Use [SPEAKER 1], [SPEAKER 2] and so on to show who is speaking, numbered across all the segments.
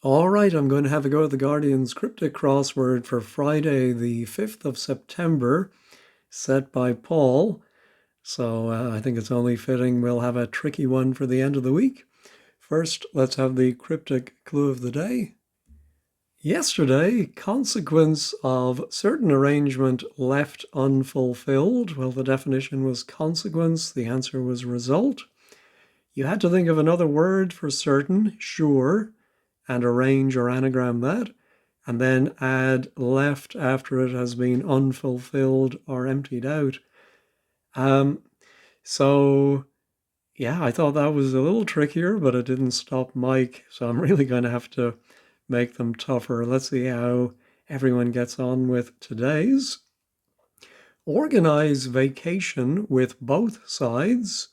[SPEAKER 1] All right, I'm going to have a go at the Guardian's Cryptic Crossword for Friday, the 5th of September, set by Paul. So I think it's only fitting we'll have a tricky one for the end of the week. First, let's have the cryptic clue of the day. Yesterday, consequence of certain arrangement left unfulfilled. Well, the definition was consequence, the answer was result. You had to think of another word for certain, sure, and arrange or anagram that, and then add left after it has been unfulfilled or emptied out. Um, so, yeah, I thought that was a little trickier, but it didn't stop Mike. So I'm really going to have to make them tougher. Let's see how everyone gets on with today's. Organize vacation with both sides.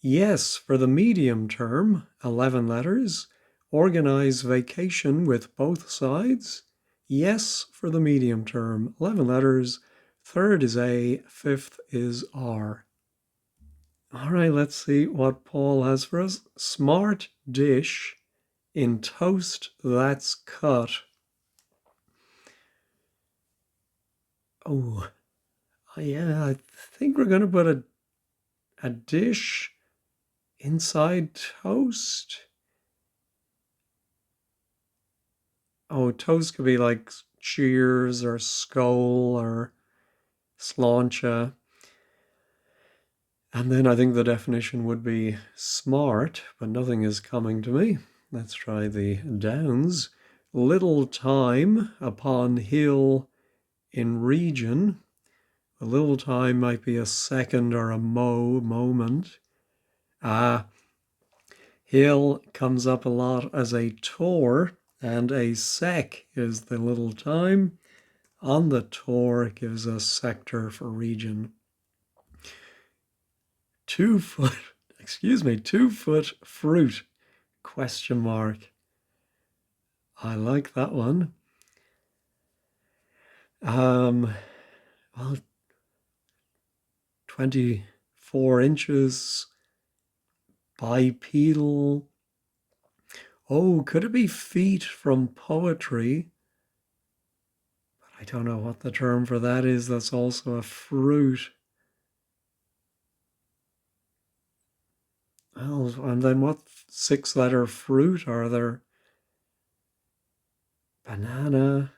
[SPEAKER 1] Yes, for the medium term, 11 letters. Organize vacation with both sides. Yes, for the medium term, 11 letters. Third is A, fifth is R. All right, let's see what Paul has for us. Smart dish in toast that's cut. Oh, yeah, I think we're going to put a dish inside toast. Oh, toast could be like cheers or skull or sláinte. And then I think the definition would be smart, but nothing is coming to me. Let's try the downs. Little time upon hill in region. A little time might be a second or a moment. Hill comes up a lot as a tor, and a sec is the little time. On the tor gives us sector for region. 2 foot, 2 foot fruit, question mark. I like that one. Well, 24 inches, bipedal. Oh, could it be feet from poetry? But I don't know what the term for that is. That's also a fruit. Well, and then what 6-letter fruit are there? Banana.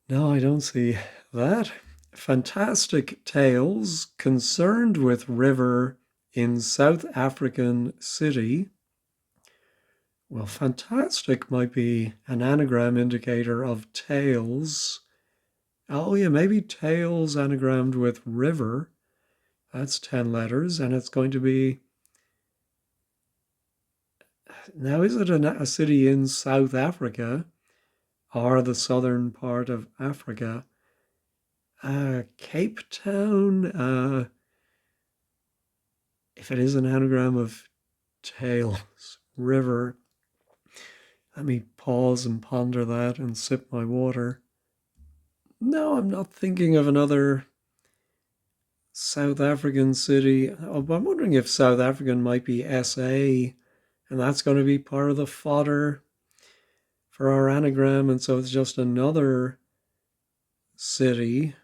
[SPEAKER 1] No, I don't see that. Fantastic tales concerned with river in South African city. Well, fantastic might be an anagram indicator of tales. Oh, yeah, maybe tales anagrammed with river. That's 10 letters, and it's going to be. Now, is it a city in South Africa or the southern part of Africa? Cape Town. If it is an anagram of tales, river, let me pause and ponder that and sip my water. No, I'm not thinking of another South African city. Oh, I'm wondering if South African might be SA, and that's going to be part of the fodder for our anagram, and so it's just another city.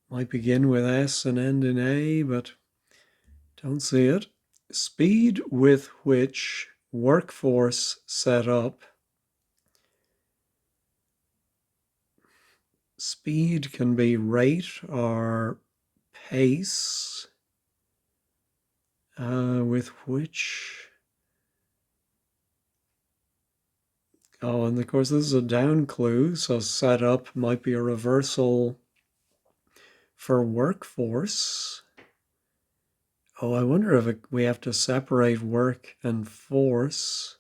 [SPEAKER 1] Might begin with S and end in A, but don't see it. Speed with which workforce set up. Speed can be rate or pace, with which. Oh, and of course, this is a down clue, so set up might be a reversal for workforce. Oh, I wonder if we have to separate work and force.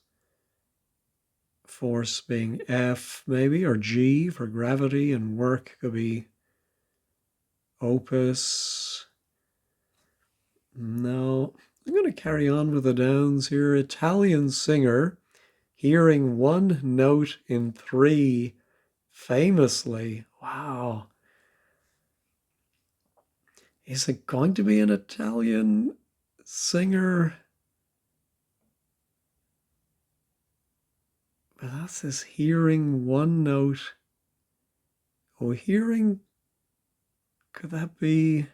[SPEAKER 1] Force being F, maybe, or G for gravity, and work could be opus. No, I'm going to carry on with the downs here. Italian singer, hearing one note in three, famously. Wow. Is it going to be an Italian singer? But that's this hearing one note. Oh, hearing, could that be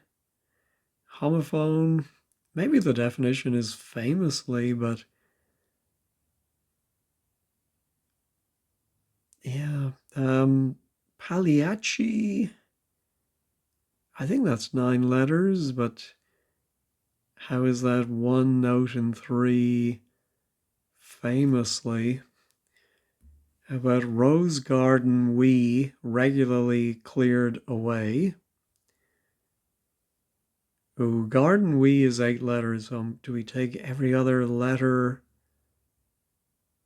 [SPEAKER 1] homophone? Maybe the definition is famously, but yeah. Pagliacci, I think that's 9 letters, but how is that one note in three famously? How about rose garden we regularly cleared away? Ooh, garden we is 8 letters. Do we take every other letter?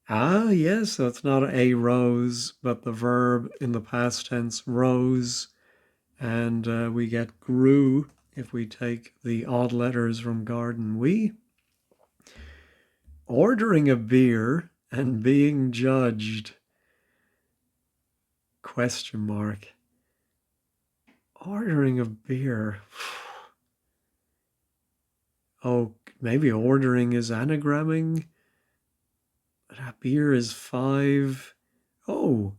[SPEAKER 1] Ah, yes, so it's not a rose, but the verb in the past tense rose. And we get grew if we take the odd letters from garden we. Ordering a beer and being judged. Question mark. Ordering a beer. Oh, maybe ordering is anagramming. That beer is 5. Oh,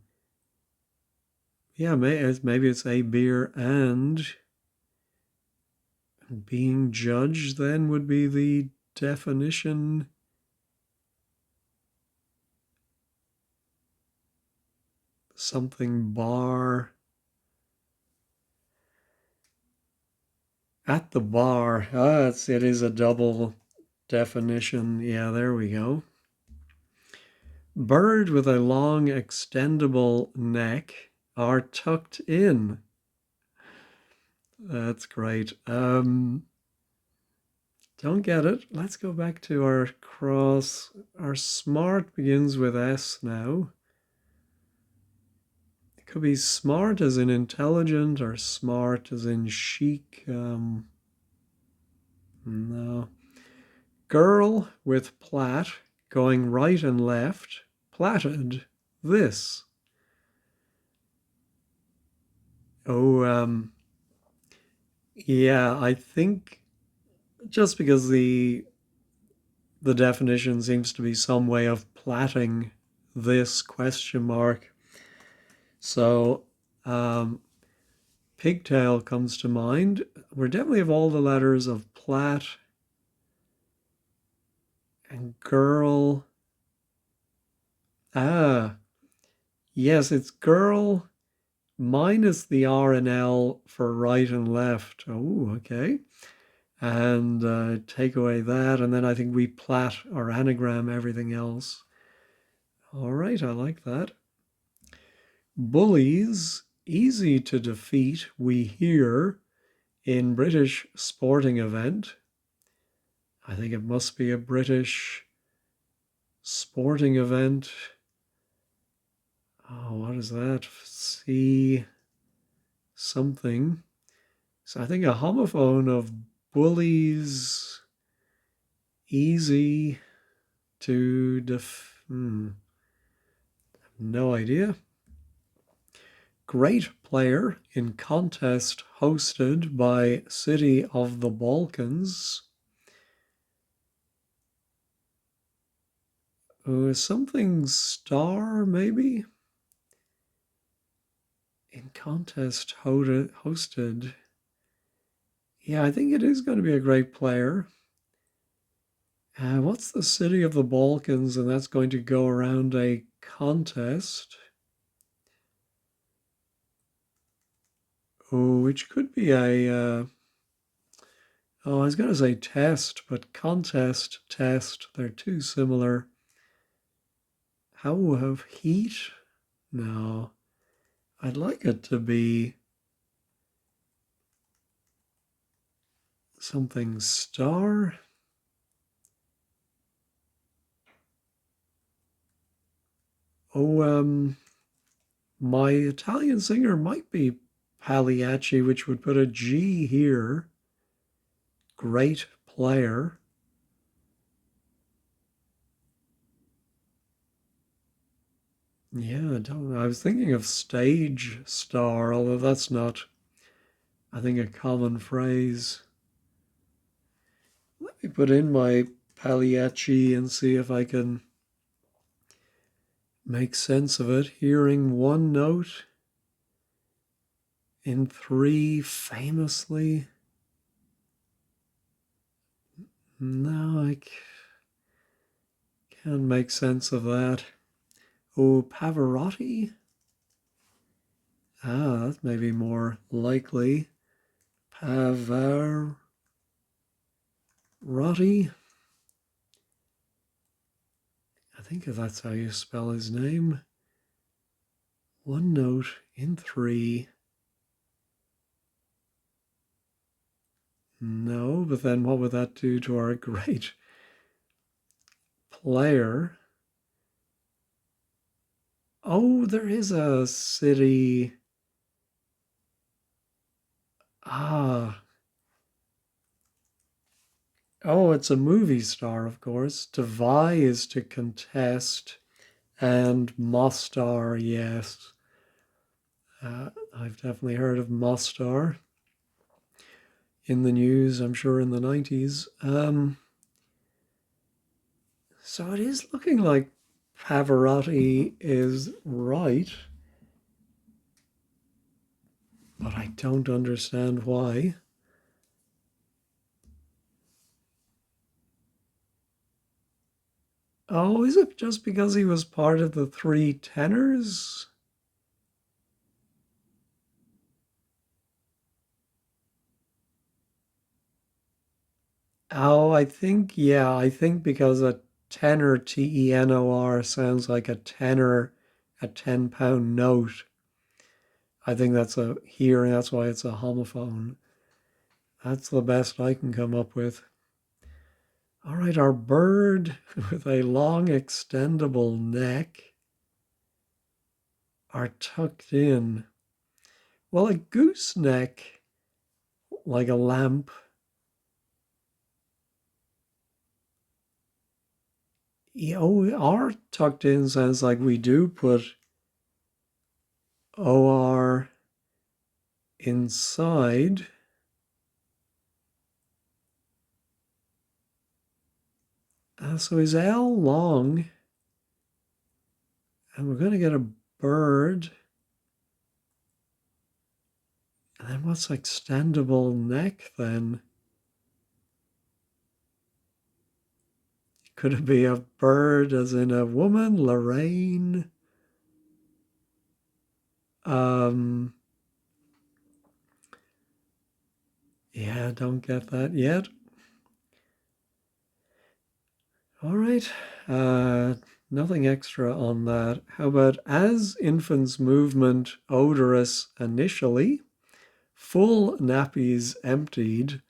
[SPEAKER 1] yeah, maybe it's a beer and being judged then would be the definition. Something bar. At the bar. Ah, it is a double definition. Yeah, there we go. Bird with a long extendable neck are tucked in. That's great. Don't get it. Let's go back to our cross. Our smart begins with S now. It could be smart as in intelligent or smart as in chic. No. Girl with plait going right and left. Plaited this. Oh, yeah, I think just because the definition seems to be some way of plaiting this question mark. So pigtail comes to mind. We're definitely have all the letters of plait and girl. Ah, yes, it's girl minus the R and L for right and left. Oh, okay. And take away that, and then I think we plait or anagram everything else. All right, I like that. Bullies, easy to defeat, we hear in British sporting event. I think it must be a British sporting event. Oh, what is that? See something. So I think a homophone of bullies, easy to no idea. Great player in contest hosted by City of the Balkans. Something star, maybe? In contest hosted. Yeah, I think it is going to be a great player. What's the City of the Balkans? And that's going to go around a contest. Oh, which could be a I was going to say test, but contest, test, they're too similar. How have heat? No. I'd like it to be something star. Oh, my Italian singer might be Pagliacci, which would put a G here. Great player. Yeah, I don't know. I was thinking of stage star, although that's not, I think, a common phrase. Let me put in my Pagliacci and see if I can. make sense of it. Hearing one note in three famously. No, I can't make sense of that. Oh, Pavarotti? Ah, that's maybe more likely. Pavarotti? I think that's how you spell his name. One note in three. No, but then what would that do to our great player? Oh, there is a city. Ah. Oh, it's a movie star, of course. To vie is to contest, and Mostar, yes. I've definitely heard of Mostar in the news, I'm sure in the 90s. So it is looking like Pavarotti is right, but I don't understand why. Oh, is it just because he was part of the three tenors? Oh, I think because a tenor, tenor, sounds like a tenor, a £10 note. I think that's that's why it's a homophone. That's the best I can come up with. All right, our bird with a long extendable neck are tucked in. Well, a gooseneck, like a lamp. OR tucked in sounds like we do put OR inside. So is L long? And we're going to get a bird. And then what's extendable neck then? Could it be a bird as in a woman, Lorraine? Um, yeah, don't get that yet. All right, nothing extra on that. How about as infants' movement odorous initially, full nappies emptied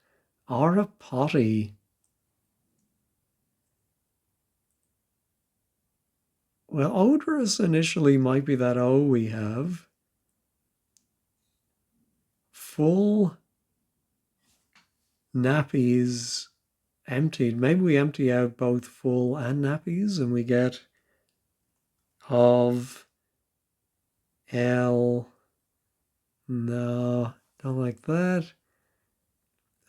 [SPEAKER 1] are a potty. Well, odorous initially might be that O we have. Full nappies emptied. Maybe we empty out both full and nappies and we get of L. No, don't like that.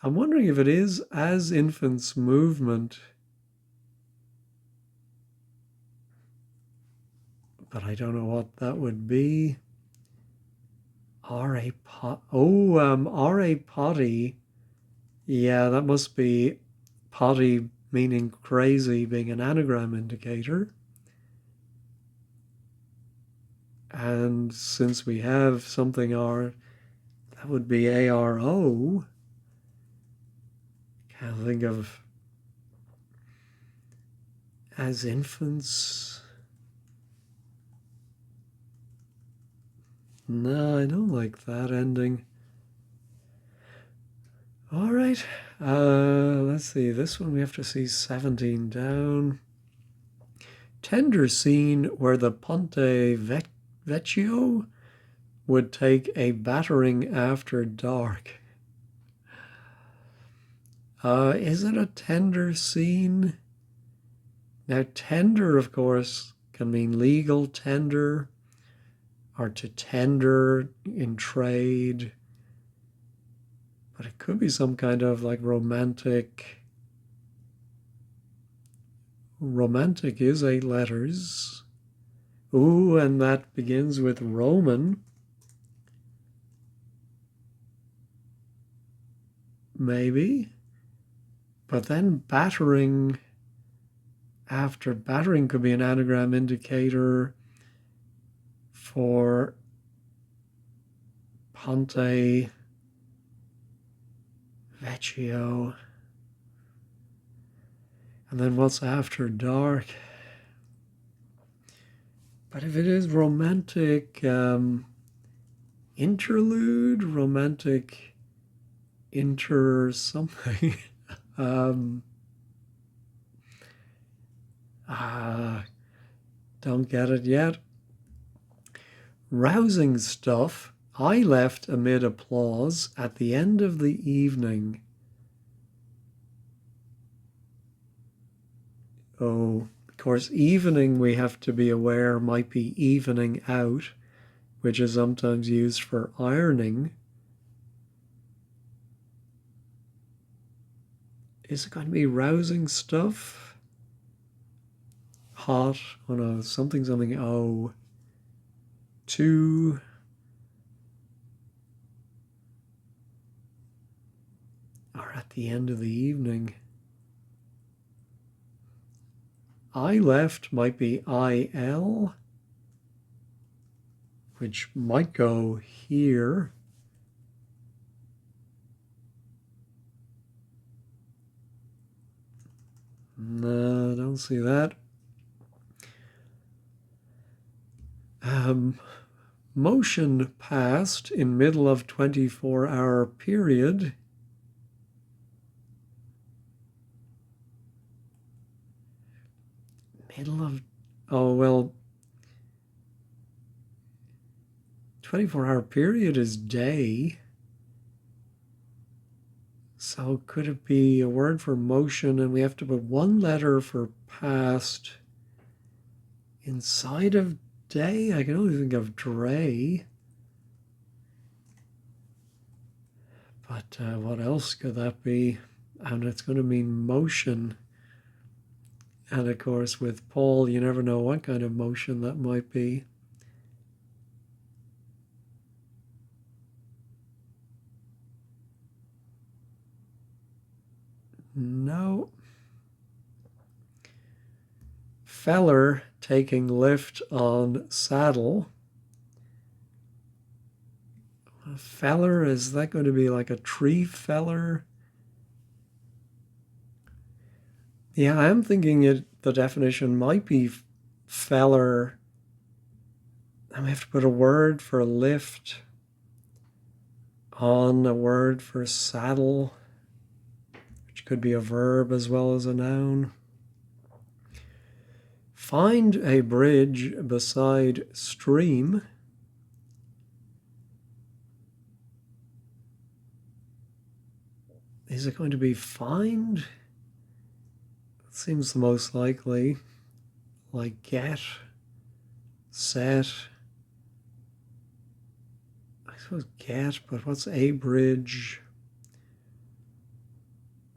[SPEAKER 1] I'm wondering if it is as infants' movement, but I don't know what that would be. R.A. Pot. Oh, R.A. Potty. Yeah, that must be potty meaning crazy being an anagram indicator. And since we have something R, that would be ARO. Can't think of as infants. No, I don't like that ending. All right, let's see. This one we have to see 17 down. Tender scene where the Ponte Vecchio would take a battering after dark. Is it a tender scene? Now, tender, of course, can mean legal tender or to tender in trade, but it could be some kind of like romantic. Romantic is 8 letters. Ooh, and that begins with Roman. Maybe. But then battering, after battering could be an anagram indicator for Ponte Vecchio. And then what's after dark? But if it is romantic interlude, romantic inter something, don't get it yet. Rousing stuff. I left amid applause at the end of the evening. Oh, of course, evening we have to be aware might be evening out, which is sometimes used for ironing. Is it going to be rousing stuff? Hot, oh no, something, oh. To or at the end of the evening. I left might be IL, which might go here. No, don't see that. Motion passed in middle of 24-hour period. Middle of, oh, well, 24-hour period is day. So could it be a word for motion and we have to put one letter for past inside of day? I can only think of dray. But what else could that be? And it's going to mean motion. And of course, with Paul, you never know what kind of motion that might be. No. Feller taking lift on saddle. A feller, is that going to be like a tree feller? Yeah, I'm thinking the definition might be feller. I have to put a word for lift on a word for saddle, which could be a verb as well as a noun. Find a bridge beside stream. Is it going to be find? That seems the most likely. Like get, set. I suppose get, but what's a bridge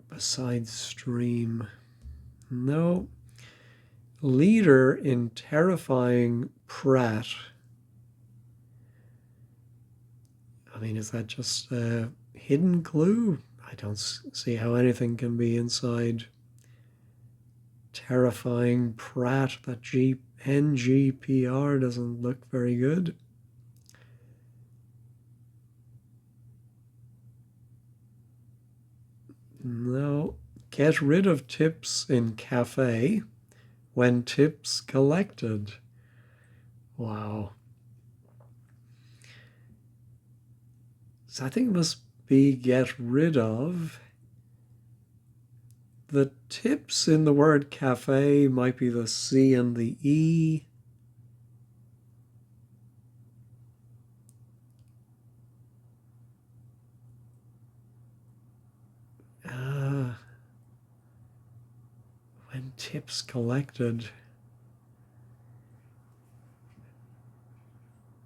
[SPEAKER 1] beside stream? No. Leader in terrifying Pratt. I mean, is that just a hidden clue? I don't see how anything can be inside terrifying Pratt. That NGPR doesn't look very good. No. Get rid of tips in cafe when tips collected. Wow. So I think it must be get rid of. The tips in the word cafe might be the C and the E. When tips collected.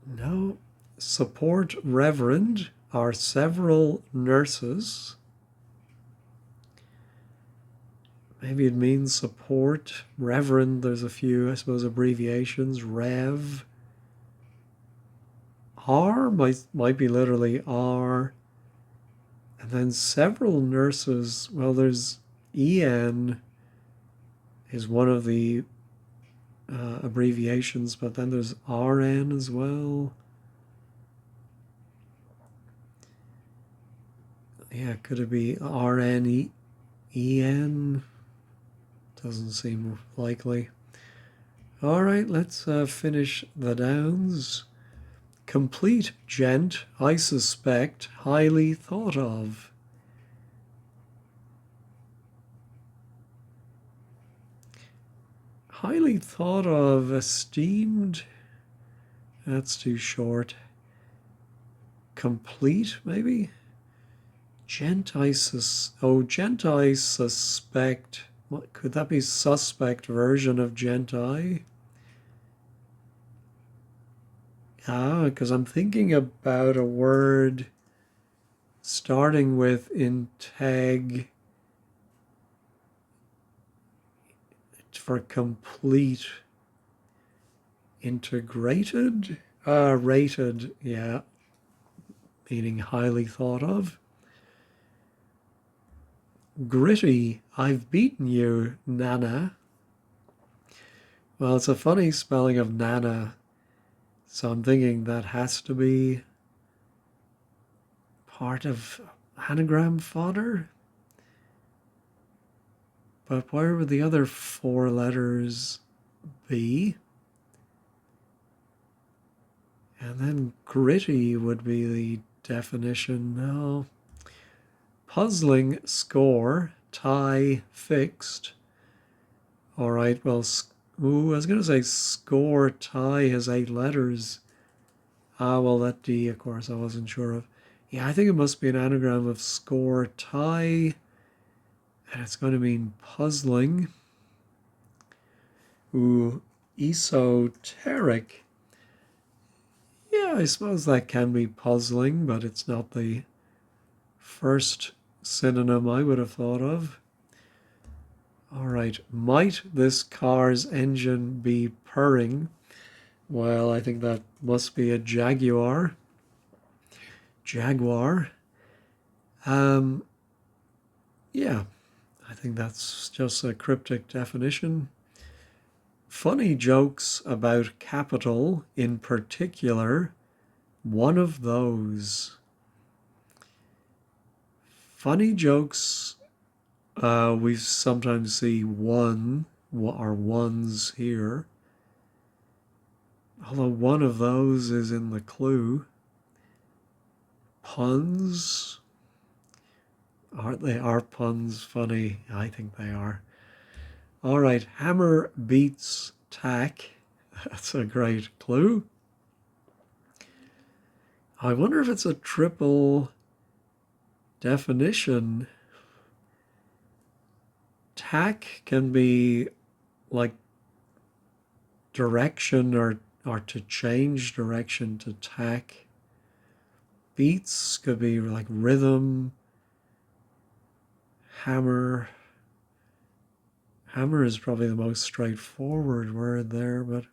[SPEAKER 1] No. Support Reverend are several nurses. Maybe it means support. Reverend, there's a few, I suppose, abbreviations. Rev. R might be literally R. And then several nurses. Well, there's EN is one of the abbreviations, but then there's RN as well. Yeah, could it be RNEN? Doesn't seem likely. All right, let's finish the downs. Complete gent, I suspect, highly thought of. Highly thought of, esteemed. That's too short. Complete, maybe? Gent, I suspect. What, could that be suspect version of gent I? Ah, because I'm thinking about a word starting with integ for complete. Integrated? Rated, yeah, meaning highly thought of. Gritty, I've beaten you, Nana. Well, it's a funny spelling of Nana, so I'm thinking that has to be part of anagram fodder. But where would the other four letters be? And then gritty would be the definition. No. Puzzling, score, tie, fixed. All right, well, I was going to say score, tie has 8 letters. Ah, well, that D, of course, I wasn't sure of. Yeah, I think it must be an anagram of score, tie, and it's going to mean puzzling. Ooh, esoteric. Yeah, I suppose that can be puzzling, but it's not the first synonym I would have thought of. All right, might this car's engine be purring? Well, I think that must be a Jaguar. Jaguar. Yeah, I think that's just a cryptic definition. Funny jokes about capital in particular, one of those. Funny jokes, we sometimes see one or ones here. Although one of those is in the clue. Puns. Are puns funny? I think they are. All right, hammer beats tack. That's a great clue. I wonder if it's a triple definition. Tack can be like direction or to change direction to tack. Beats could be like rhythm. Hammer. Hammer is probably the most straightforward word there, but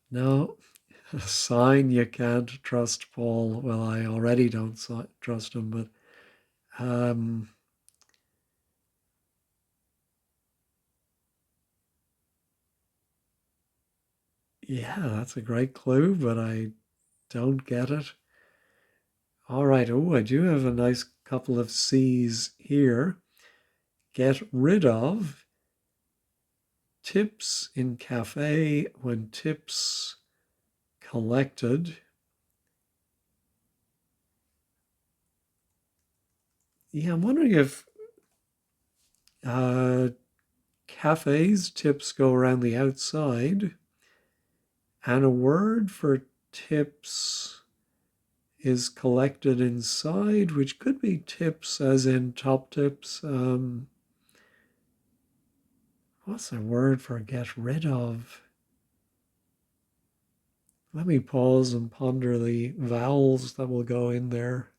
[SPEAKER 1] no. A sign you can't trust Paul. Well, I already don't trust him, but yeah, that's a great clue, but I don't get it. All right. Oh, I do have a nice couple of C's here. Get rid of. Tips in cafe when tips collected. Yeah, I'm wondering if cafes tips go around the outside, and a word for tips is collected inside, which could be tips as in top tips. What's a word for get rid of? Let me pause and ponder the vowels that will go in there.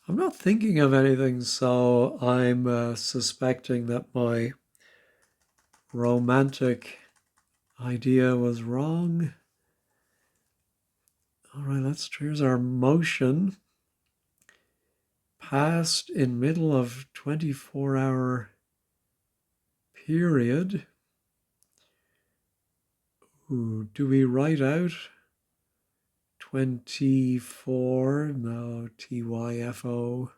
[SPEAKER 1] I'm not thinking of anything, so I'm suspecting that my romantic idea was wrong. All right, here's our motion. Past in middle of 24-hour period. Ooh, do we write out 24? No, TYFO.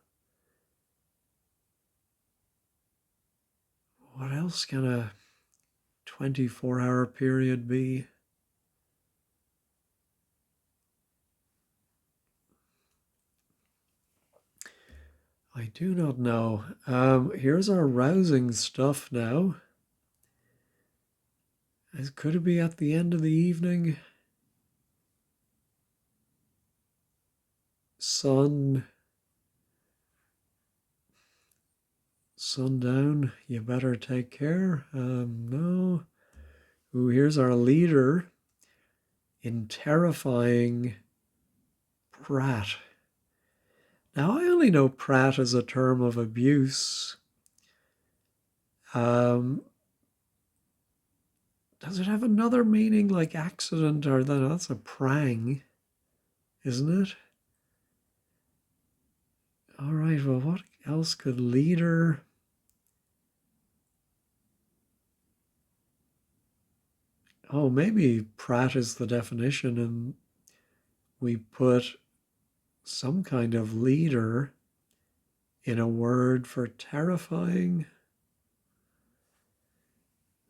[SPEAKER 1] What else can a 24-hour period be? I do not know. Here's our rousing stuff now. Could it be at the end of the evening? Sundown, you better take care. No. Ooh, here's our leader in terrifying prat. Now, I only know prat as a term of abuse. Does it have another meaning like accident or that's a prang, isn't it? All right, well, what else could leader? Oh, maybe prat is the definition and we put some kind of leader in a word for terrifying.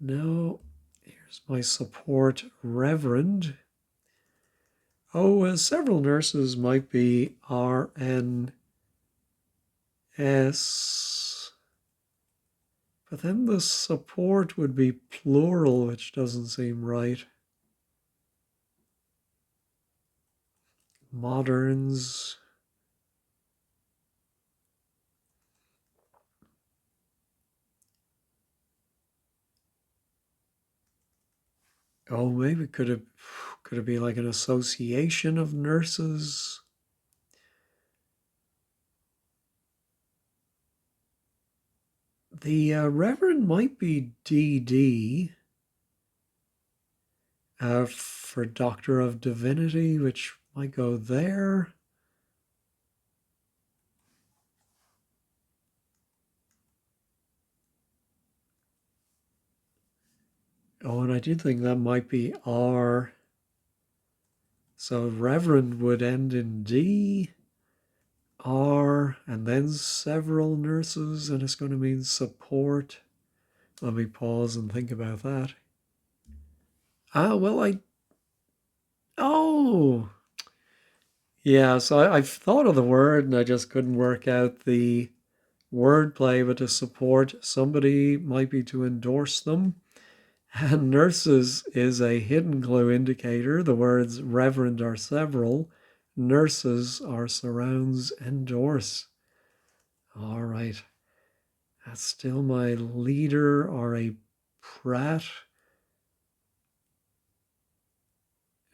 [SPEAKER 1] No, here's my support reverend. Oh, several nurses might be RNS, but then the support would be plural, which doesn't seem right. Moderns. Oh, maybe could it be like an association of nurses? The Reverend might be DD for Doctor of Divinity, which might go there. Oh, and I did think that might be R. So Reverend would end in D, R, and then several nurses, and it's going to mean support. Let me pause and think about that. Well, oh, yeah, so I've thought of the word and I just couldn't work out the wordplay, but to support somebody might be to endorse them. And nurses is a hidden clue indicator. The words reverend are several. Nurses are surrounds, endorse. All right. That's still my leader or a prat.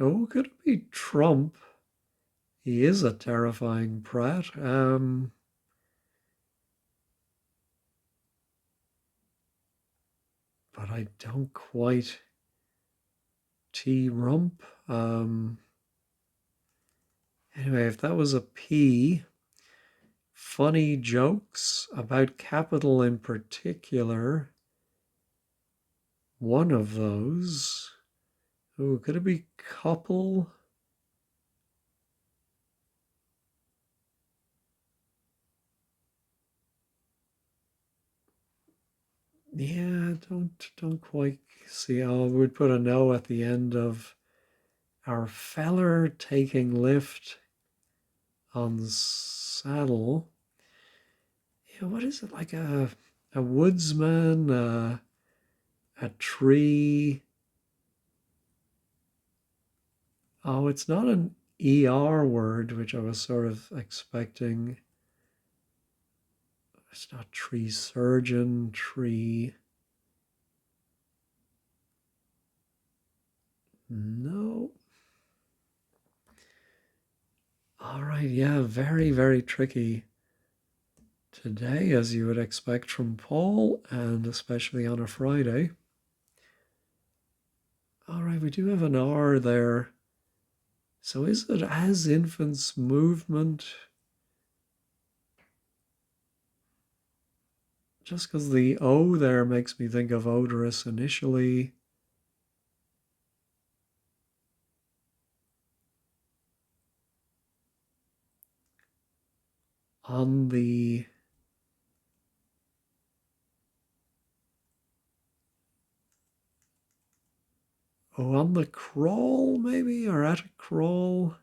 [SPEAKER 1] Oh, could it be Trump? He is a terrifying prat. But I don't quite T-rump. Anyway, if that was a P, funny jokes about capital in particular. One of those. Oh, could it be couple? Yeah, don't quite see. Oh, we'd put a no at the end of our feller taking lift on saddle. Yeah, what is it like a woodsman, a tree? Oh, it's not an ER word, which I was sort of expecting. It's not tree surgeon, tree. No. All right, yeah, very, very tricky. today, as you would expect from Paul, and especially on a Friday. All right, we do have an R there. So is it as infants movement? Just because the O there makes me think of odorous initially. On the on the crawl maybe, or at a crawl.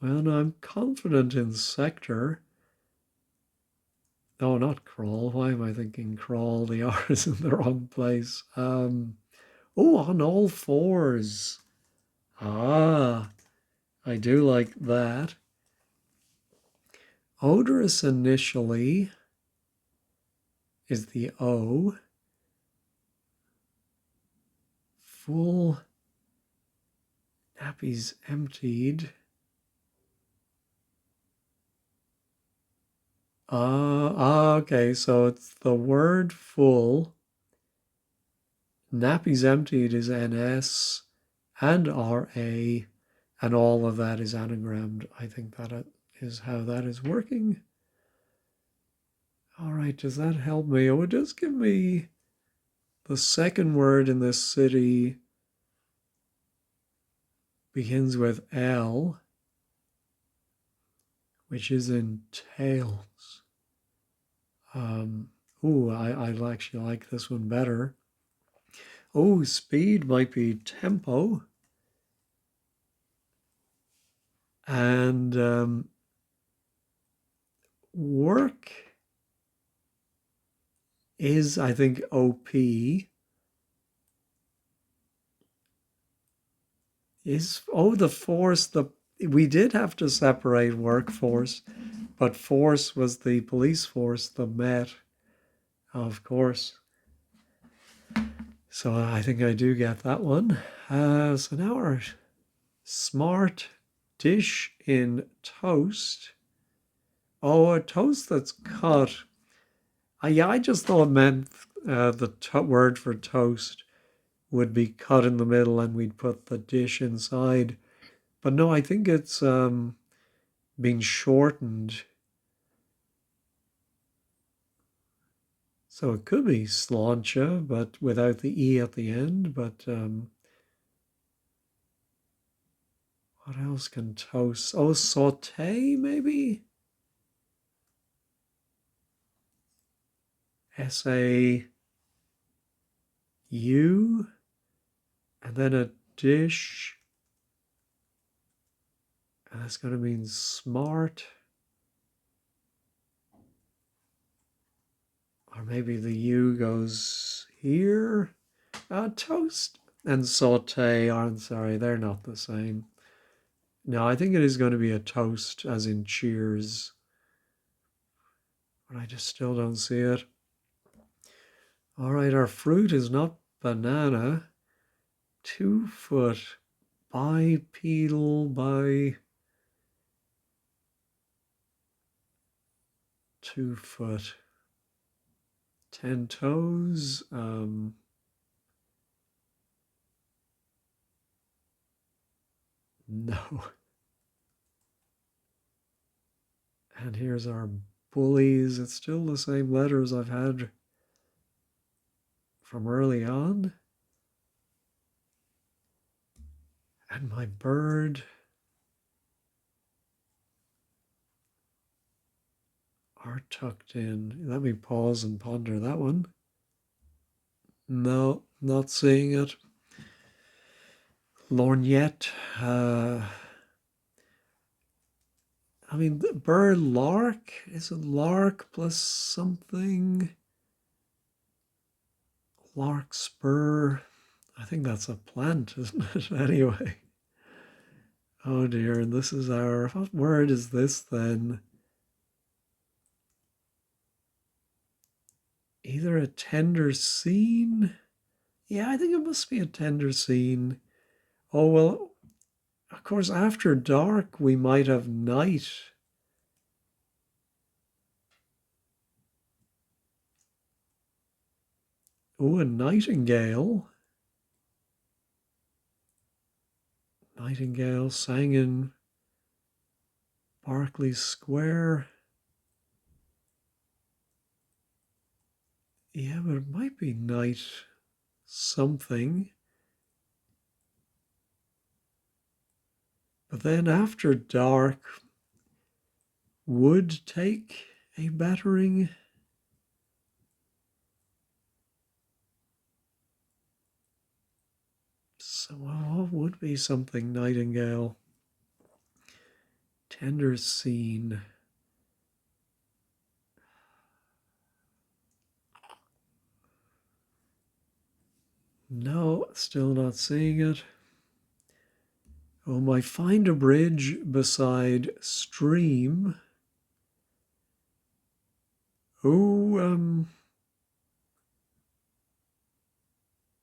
[SPEAKER 1] Well, no, I'm confident in sector. Oh, not crawl. Why am I thinking crawl? The R is in the wrong place. On all fours. Ah, I do like that. Odorous initially is the O. Full nappies emptied. Okay, so it's the word full. Nappies emptied is NS and RA, and all of that is anagrammed. I think that is how that is working. All right, does that help me? Oh, it does give me the second word in this city begins with L, which is in tails. I actually like this one better. Oh, speed might be tempo. And work is, I think, OP. The force, we did have to separate workforce, but force was the police force, the Met, of course. So I think I do get that one. So now our smart dish in toast. Oh, a toast that's cut. I just thought it meant the word for toast would be cut in the middle and we'd put the dish inside. But no, I think it's been shortened. So it could be sláinte, but without the E at the end. But what else can toast? Oh, saute maybe? S-A-U. And then a dish. And that's going to mean smart. Or maybe the U goes here. Toast and saute aren't, sorry, they're not the same. No, I think it is going to be a toast, as in cheers. But I just still don't see it. All right, our fruit is not banana. 2 foot. Bipedal by 2 foot. 10 toes. No. And here's our bullies. It's still the same letters I've had from early on. And my bird are tucked in. Let me pause and ponder that one. No, not seeing it. Lorgnette. I mean, the bird lark. Is it lark plus something? Larkspur. I think that's a plant, isn't it? Anyway. Oh dear, and this is our, what word is this then? Either a tender scene? Yeah, I think it must be a tender scene. Oh, well, of course, after dark, we might have night. Oh, a nightingale. Nightingale sang in Berkeley Square. Yeah, but it might be night something. But then after dark would take a battering. So what would be something nightingale? Tender scene. No, still not seeing it. Oh, my find a bridge beside stream. Oh,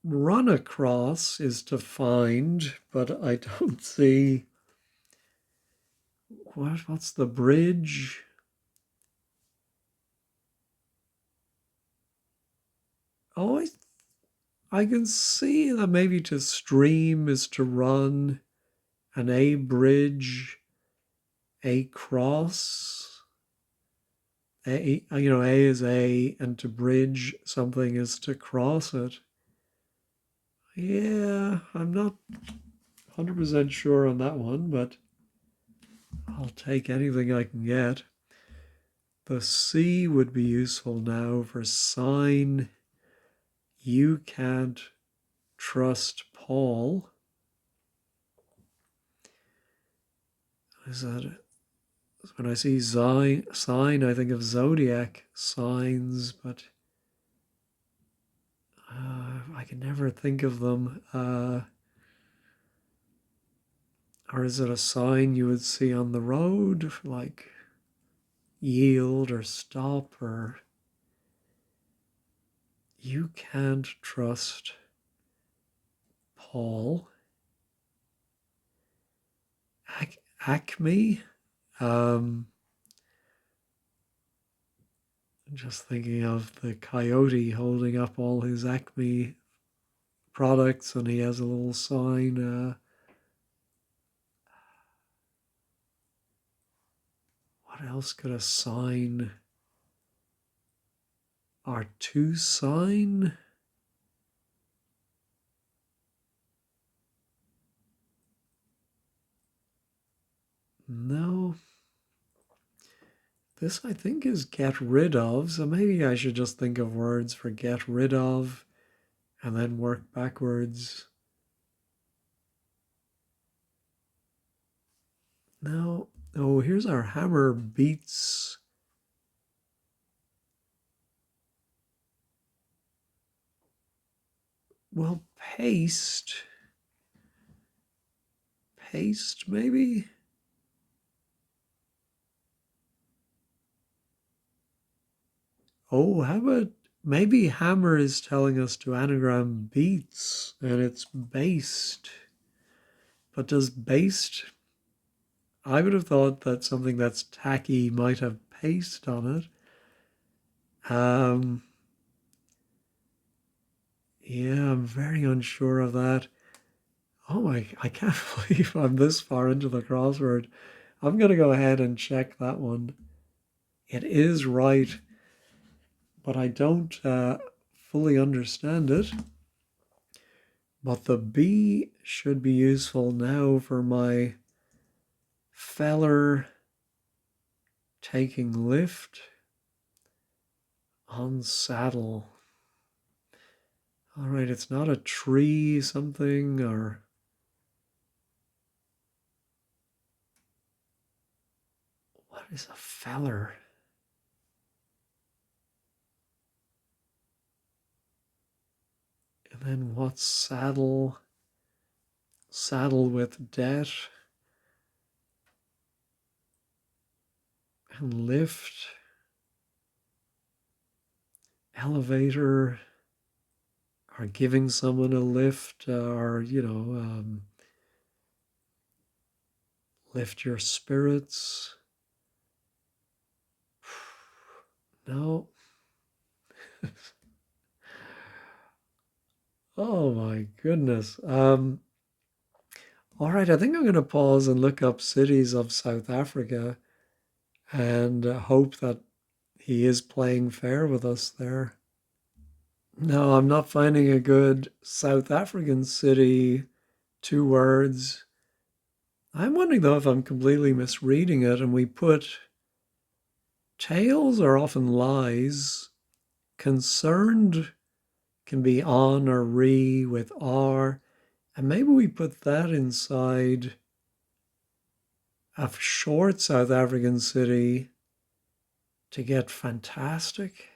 [SPEAKER 1] run across is to find, but I don't see what's the bridge? Oh, I can see that maybe to stream is to run, and a bridge, a cross. A, A is a, and to bridge something is to cross it. Yeah, I'm not 100% sure on that one, but I'll take anything I can get. The C would be useful now for sign. You can't trust Paul. Is that when I see sign, I think of zodiac signs, but I can never think of them. Or is it a sign you would see on the road, like yield or stop, or you can't trust Paul? Acme. Just thinking of the coyote holding up all his Acme products, and he has a little sign. What else could a sign or to sign? No. This I think is get rid of, so maybe I should just think of words for get rid of and then work backwards. No. Oh, here's our hammer beats. Well, paste. Paste, maybe? Oh, how about maybe hammer is telling us to anagram beats and it's based. But does based, I would have thought that something that's tacky might have paste on it. Yeah, I'm very unsure of that. Oh, I can't believe I'm this far into the crossword. I'm going to go ahead and check that one. It is right, but I don't fully understand it. But the B should be useful now for my feller taking lift on saddle. All right, it's not a tree something or what is a feller? And then what's saddle? Saddle with debt and lift. Elevator or giving someone a lift or, lift your spirits. No. Oh my goodness. All right, I think I'm going to pause and look up cities of South Africa and hope that he is playing fair with us there. No, I'm not finding a good South African city. Two words. I'm wondering though if I'm completely misreading it and we put tales are often lies. Concerned can be on or re with R. And maybe we put that inside a short South African city to get fantastic.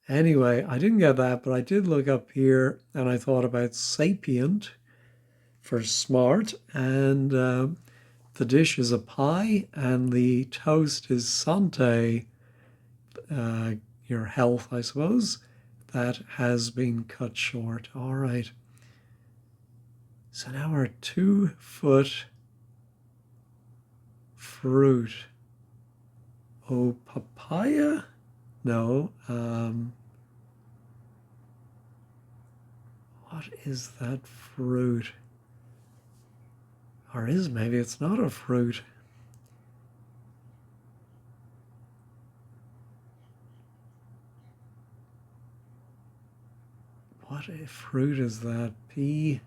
[SPEAKER 1] Anyway, I didn't get that, but I did look up here and I thought about sapient for smart. And the dish is a pie and the toast is Sante, your health, I suppose, that has been cut short. All right. So now we're 2 foot fruit. Oh, papaya? No. What is that fruit? Or is maybe it's not a fruit. What a fruit is that? Pea?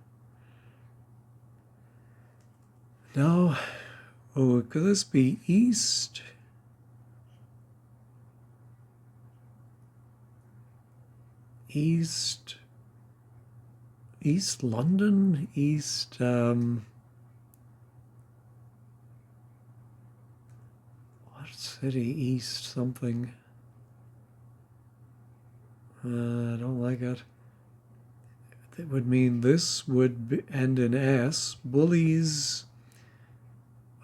[SPEAKER 1] No. Oh, could this be east? East London? East, what city? East something. I don't like it. It would mean this would end in S. Bullies.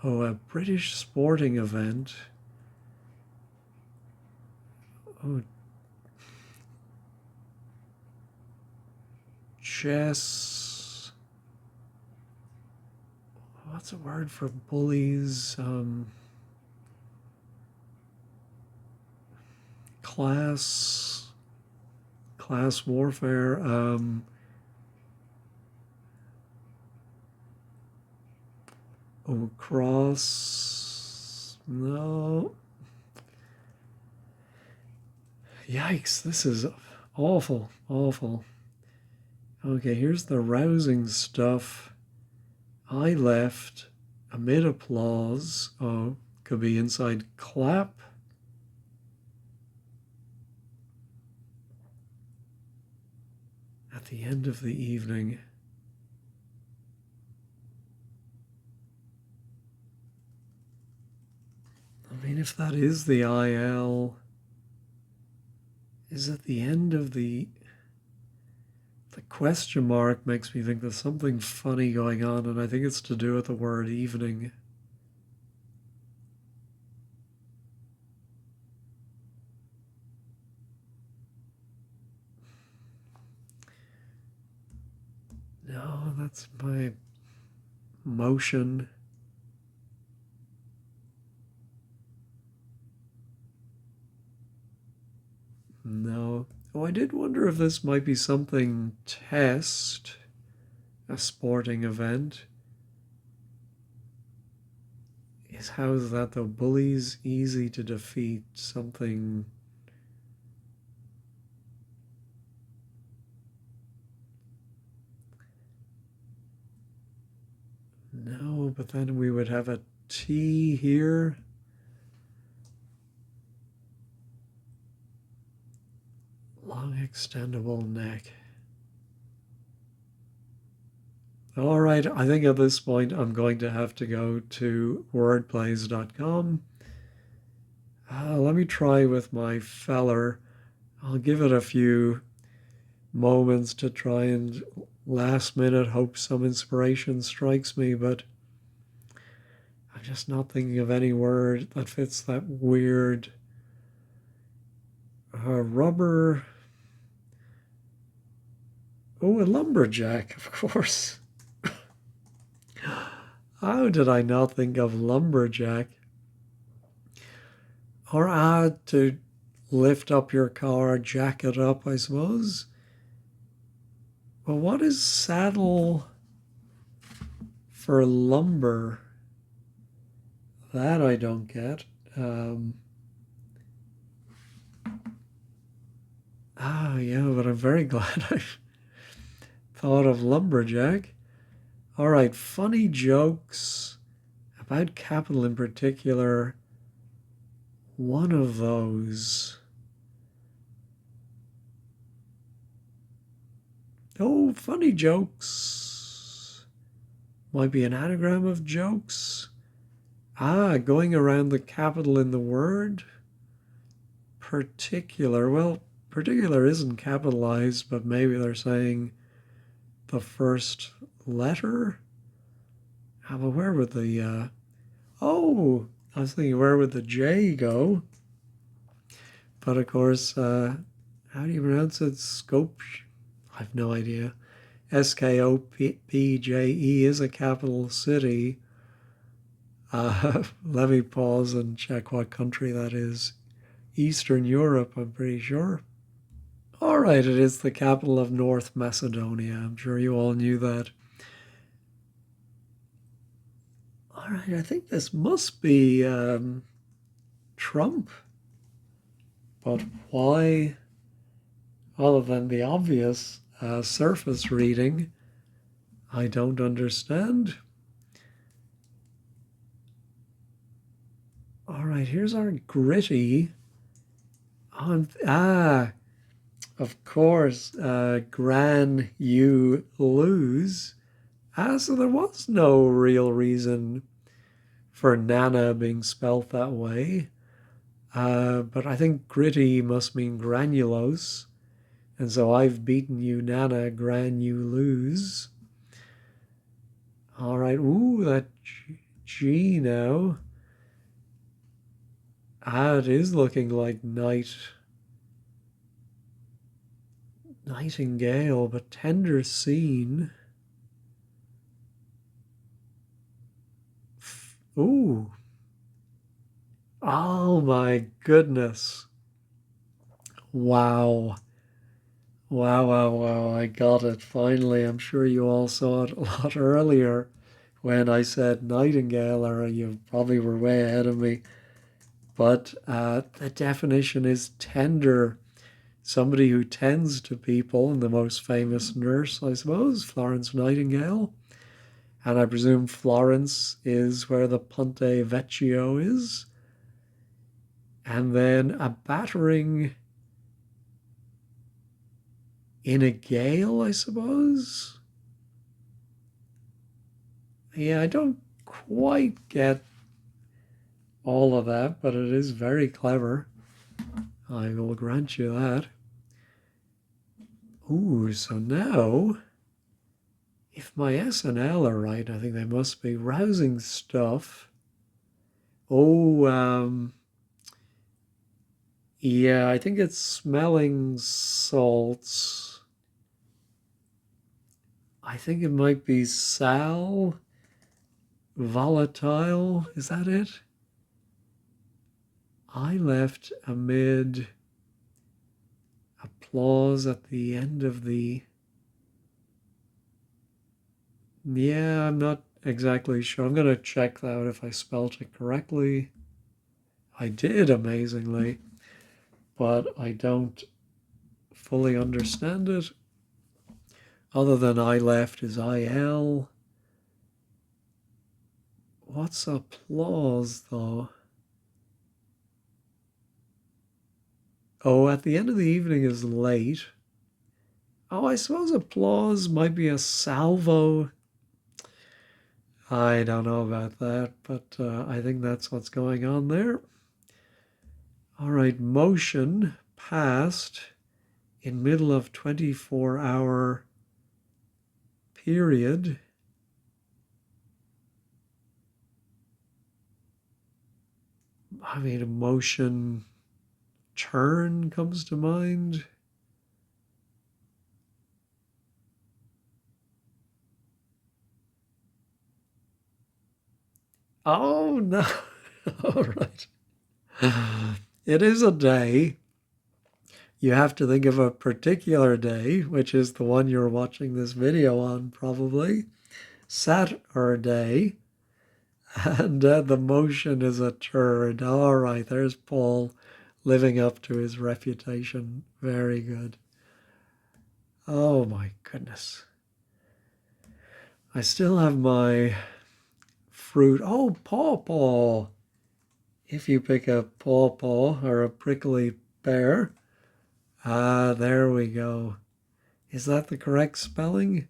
[SPEAKER 1] Oh, a British sporting event. Oh, chess. What's a word for bullies? Class warfare. Oh, cross. No. Yikes, this is awful, awful. Okay, here's the rousing stuff. I left amid applause. Oh, could be inside clap. At the end of the evening. I mean, if that is the IL, is it the end of the question mark makes me think there's something funny going on, and I think it's to do with the word evening. No, that's my motion. No. Oh, I did wonder if this might be something test, a sporting event. How's that though? Bullies easy to defeat. Something. No, but then we would have a T here. Long extendable neck. All right, I think at this point I'm going to have to go to wordplays.com. Let me try with my feller. I'll give it a few moments to try and last minute hope some inspiration strikes me, but I'm just not thinking of any word that fits that weird rubber. Oh, a lumberjack, of course. How did I not think of lumberjack? Or to lift up your car, jack it up, I suppose. Well, what is saddle for lumber? That I don't get. Yeah, but I'm very glad I thought of lumberjack. All right, funny jokes about capital in particular. One of those. Oh, funny jokes. Might be an anagram of jokes. Going around the capital in the word. Particular. Well, particular isn't capitalized, but maybe they're saying the first letter. But where would the I was thinking where would the J go? But of course, how do you pronounce it? Scope? I have no idea. Skopje is a capital city. Let me pause and check what country that is. Eastern Europe, I'm pretty sure. All right, it is the capital of North Macedonia. I'm sure you all knew that. All right, I think this must be Trump. But why, other than the obvious surface reading, I don't understand. All right, here's our gritty. Of course, Gran you lose. So there was no real reason for Nana being spelt that way. But I think gritty must mean granulose. And so I've beaten you, Nana, Gran you lose. All right, ooh, that G now. It is looking like nightingale, but tender scene. Ooh. Oh my goodness. Wow. Wow. I got it. Finally, I'm sure you all saw it a lot earlier when I said nightingale, or you probably were way ahead of me. But the definition is tender. Somebody who tends to people, and the most famous nurse, I suppose, Florence Nightingale. And I presume Florence is where the Ponte Vecchio is. And then a battering in a gale, I suppose. Yeah, I don't quite get all of that, but it is very clever. I will grant you that. Ooh, so now, if my SNL are right, I think they must be rousing stuff. Yeah, I think it's smelling salts. I think it might be sal, volatile. Is that it? I left amid applause at the end of the. Yeah, I'm not exactly sure. I'm going to check that out if I spelled it correctly. I did, amazingly, but I don't fully understand it. Other than I left is IL. What's applause, though? Oh, at the end of the evening is late. Oh, I suppose applause might be a salvo. I don't know about that, but I think that's what's going on there. All right, motion past in middle of 24-hour period. I mean, emotion turn comes to mind. Oh, no. All right. It is a day. You have to think of a particular day, which is the one you're watching this video on probably. Saturday. And the motion is a turd. All right, there's Paul living up to his reputation. Very good. Oh my goodness. I still have my fruit. Oh, pawpaw. If you pick a pawpaw or a prickly pear. Ah, there we go. Is that the correct spelling?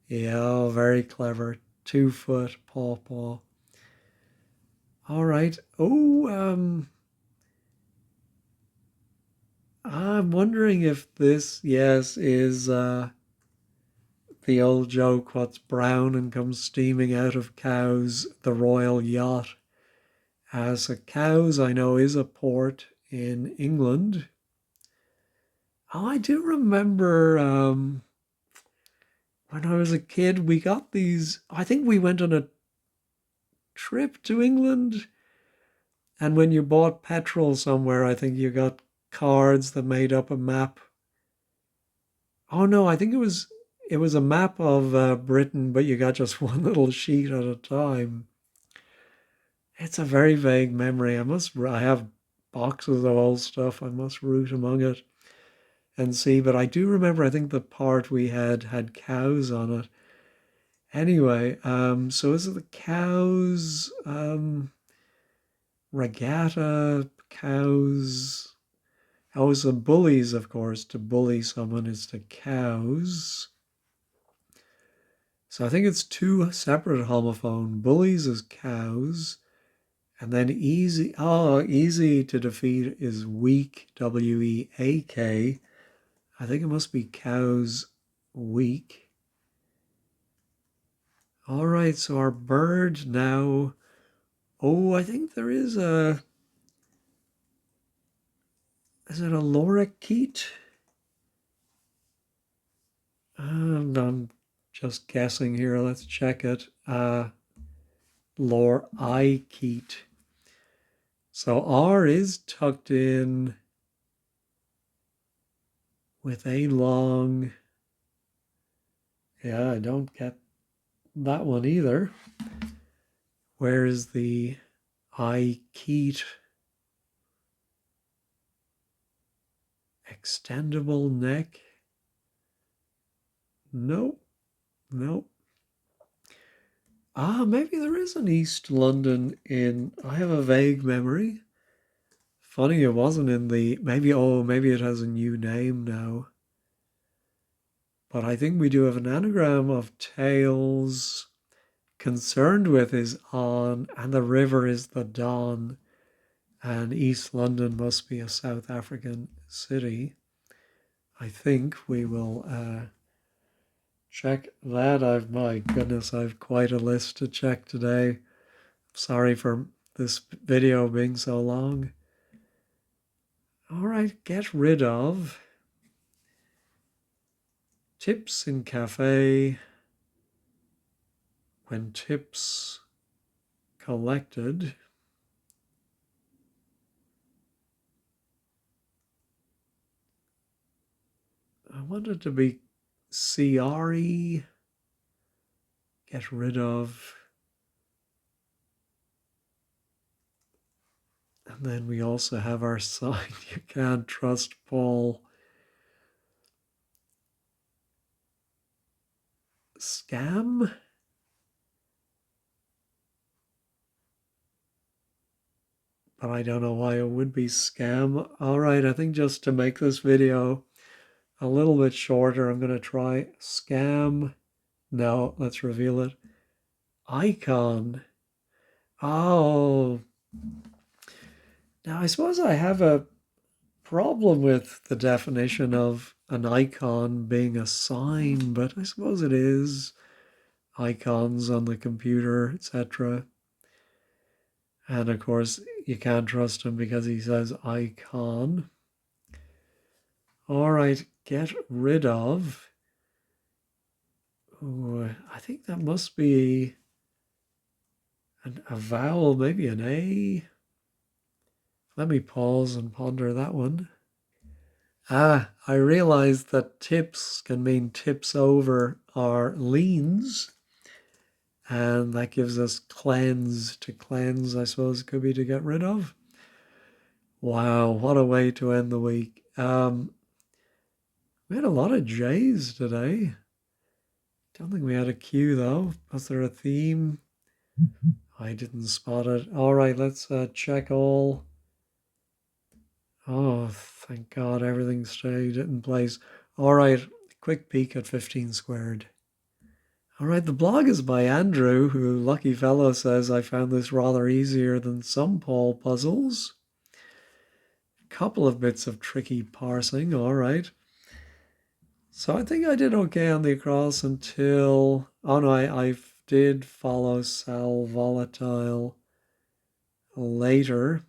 [SPEAKER 1] Yeah, oh, very clever. 2-foot pawpaw. All right. Oh, I'm wondering if this, yes, is the old joke, what's brown and comes steaming out of cows, the royal yacht. As a cows, I know, is a port in England. Oh, I do remember when I was a kid, we got these, I think we went on a trip to England. And when you bought petrol somewhere, I think you got cards that made up a map. Oh no, I think it was a map of Britain, but you got just one little sheet at a time. It's a very vague memory. I have boxes of old stuff. I must root among it and see. But I do remember, I think the part we had cows on it. Anyway, so is it the cows, regatta, cows? Oh, it's the bullies, of course. To bully someone is to cows. So I think it's two separate homophone. Bullies is cows. And then easy to defeat is weak, W-E-A-K. I think it must be cows weak. All right, so our bird now. Oh, I think there is a. Is it a lorikeet? I'm just guessing here. Let's check it. Lorikeet. So R is tucked in with a long. Yeah, I don't get that one either. Where is the I-keet? Extendable neck? Nope. Nope. Ah, maybe there is an East London in. I have a vague memory. Funny it wasn't in the. Maybe it has a new name now. But I think we do have an anagram of tails. Concerned with is on, and the river is the Don. And East London must be a South African city. I think we will check that. My goodness, I've quite a list to check today. Sorry for this video being so long. All right, get rid of tips in cafe. When tips collected. I want it to be CRE. Get rid of. And then we also have our sign. You can't trust Paul. Scam? But I don't know why it would be scam. All right, I think just to make this video a little bit shorter, I'm going to try scam. No, let's reveal it. Icon. Oh. Now, I suppose I have a problem with the definition of an icon being a sign, but I suppose it is. Icons on the computer, etc. And of course, you can't trust him because he says icon. All right, get rid of. Ooh, I think that must be a vowel, maybe an A. Let me pause and ponder that one. I realized that tips can mean tips over or leans, and that gives us cleanse. To cleanse, I suppose, could be to get rid of. Wow, what a way to end the week. We had a lot of J's today. Don't think we had a Q though. Was there a theme? I didn't spot it. All right, let's check all. Oh, thank God everything stayed in place. All right, quick peek at 15 squared. All right, the blog is by Andrew, who, lucky fellow, says, I found this rather easier than some Paul puzzles. Couple of bits of tricky parsing, all right. So I think I did okay on the across until, oh no, I did follow sal volatile later,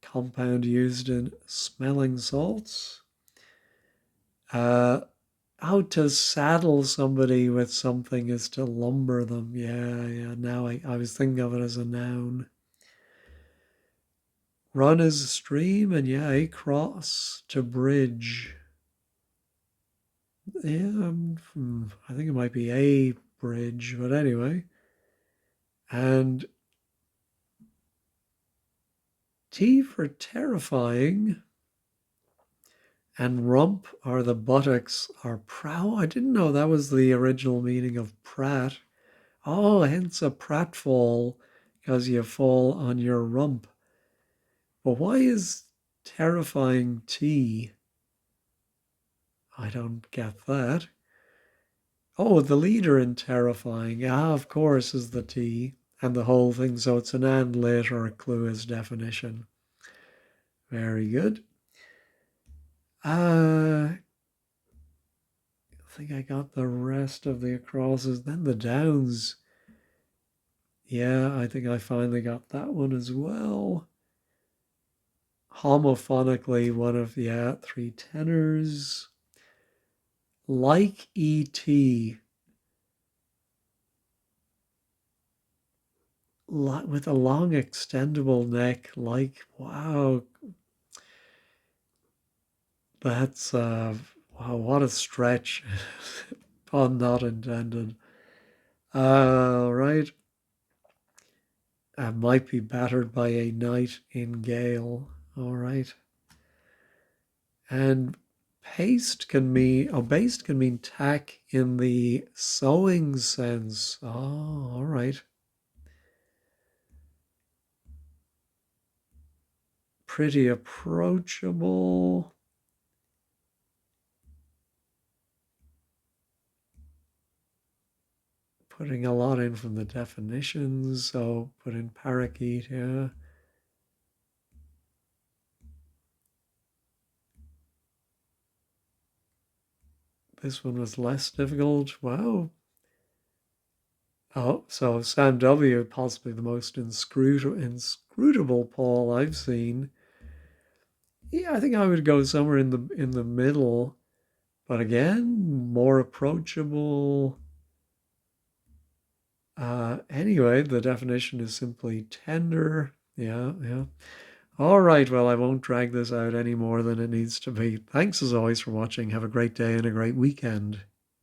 [SPEAKER 1] compound used in smelling salts. How to saddle somebody with something is to lumber them. Yeah. Now I was thinking of it as a noun. Run is a stream, and yeah, a cross to bridge. Yeah, I think it might be a bridge, but anyway. And T for terrifying. And rump are the buttocks are prow. I didn't know that was the original meaning of prat. Oh, hence a pratfall, because you fall on your rump. But why is terrifying T? I don't get that. Oh, the leader in terrifying. Ah, of course, is the T and the whole thing. So it's an and later a clue as definition. Very good. I think I got the rest of the acrosses. Then the downs. Yeah, I think I finally got that one as well. Homophonically, one of, yeah, three tenors. Like E.T. With a long extendable neck, like, wow, that's, wow, what a stretch. Pun not intended. Right. I might be battered by a night in gale. All right. And based can mean tack in the sewing sense. Oh, all right. Pretty approachable. Putting a lot in from the definitions, so put in parakeet, yeah. This one was less difficult. Wow. Oh, so Sam W, possibly the most inscrutable Paul I've seen. Yeah, I think I would go somewhere in the middle, but again, more approachable. Anyway, the definition is simply tender. Yeah. All right, well, I won't drag this out any more than it needs to be. Thanks as always for watching. Have a great day and a great weekend.